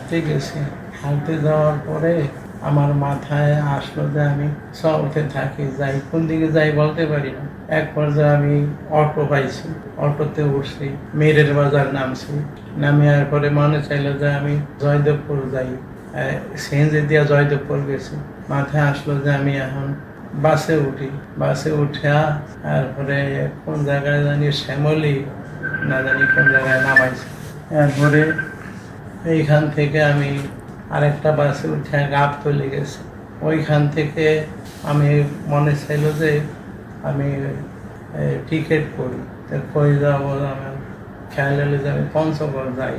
হাঁটতে গেছি। হাঁটতে যাওয়ার পরে আমার মাথায় আসলো যে আমি চলতে থাকি, যাই কোন দিকে যাই বলতে পারি না। এক পর্যায়ে আমি অটো পাইছি, অটোতে উঠছি, মেরের বাজার নামছি। নামিয়ার পরে মনে চাইলো যে আমি জয়দেবপুর যাই। সিএনজি দিয়া জয়দেবপুর গেছি। মাথায় আসলো যে আমি এখন বাসে উঠি। বাসে উঠা তারপরে কোন জায়গায় জানি শ্যামলি না জানি কোন জায়গায় নামাইছে। এরপরে এইখান থেকে আমি আরেকটা বাসে উঠে গাবতলী গেছি। ওইখান থেকে আমি মনে চাইল যে আমি টিকিট করি, তো কই যাবো, আমার খেয়াল হলো যে আমি পঞ্চগড় যাই।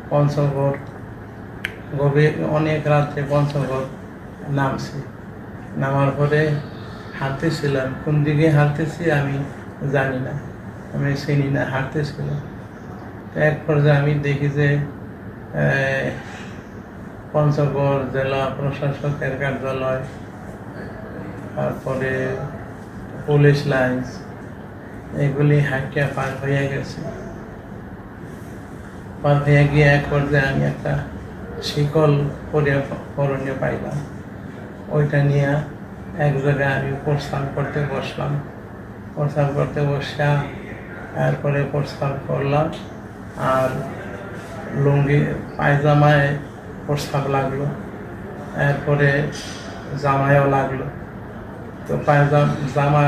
পঞ্চগড় অনেক রাত্রে পঞ্চগড় নামছি। নামার পরে হাঁটতেছিলাম, কোন দিকে হাঁটতেছি আমি জানি না, আমি চিনি না, হাঁটতেছিলাম। তো এক পর্যায়ে আমি দেখি যে পঞ্চগড় জেলা প্রশাসকের কার্যালয়, তারপরে পুলিশ লাইন্স, এগুলি হাঁটিয়া পার হয়ে গেছে। পার হয়ে গিয়ে এক পর্যায়ে আমি একটা শিকল করণীয় পাইলাম। ওইটা নিয়ে এক জায়গায় আমি প্রস্থান করতে বসলাম। প্রস্থান করতে বসা তারপরে প্রস্থান করলাম, আর লুঙ্গি পায়জামায় প্রস্তাব লাগলো, এরপরে জামায়ও লাগলো। তো জামা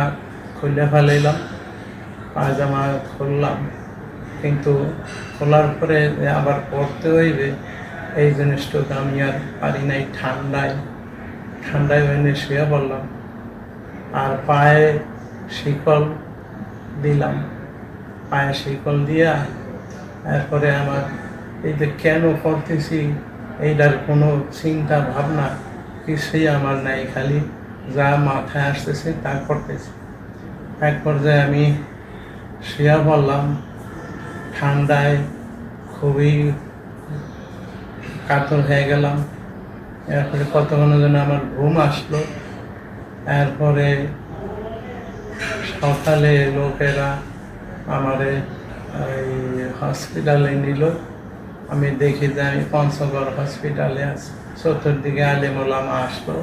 খুলে ফেলাইলাম, পায়জামা খুললাম, কিন্তু খোলার পরে আবার পরতে হইবে এই জিনিসটুকু আমি আর পারি নাই। ঠান্ডায় এনে শুয়ে পড়লাম, আর পায়ে শিকল দিলাম। পায়ে শিকল দিয়া এরপরে আমার এই যে কেন করতেছি এইটার কোনো চিন্তা ভাবনা কিছুই আমার নাই, খালি যা মাথায় আসতেছে তা করতেছি। এক পর্যায়ে আমি শুয়ে পড়লাম, ঠান্ডায় খুবই কাতর হয়ে গেলাম। এরপরে কতক্ষণের জন্য আমার ঘুম আসলো। এরপরে সকালে লোকেরা আমারে এই হসপিটালে নিল। আমি দেখি যে আমি পঞ্চগড় হসপিটালে আছি। চতুর্দিকে আলেম ওলামা আসলো।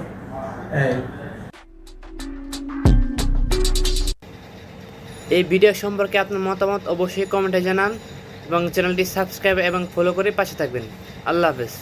এই ভিডিও সম্পর্কে আপনার মতামত অবশ্যই কমেন্টে জানান এবং চ্যানেলটি সাবস্ক্রাইব এবং ফলো করে পাশে থাকবেন। আল্লাহ হাফেজ।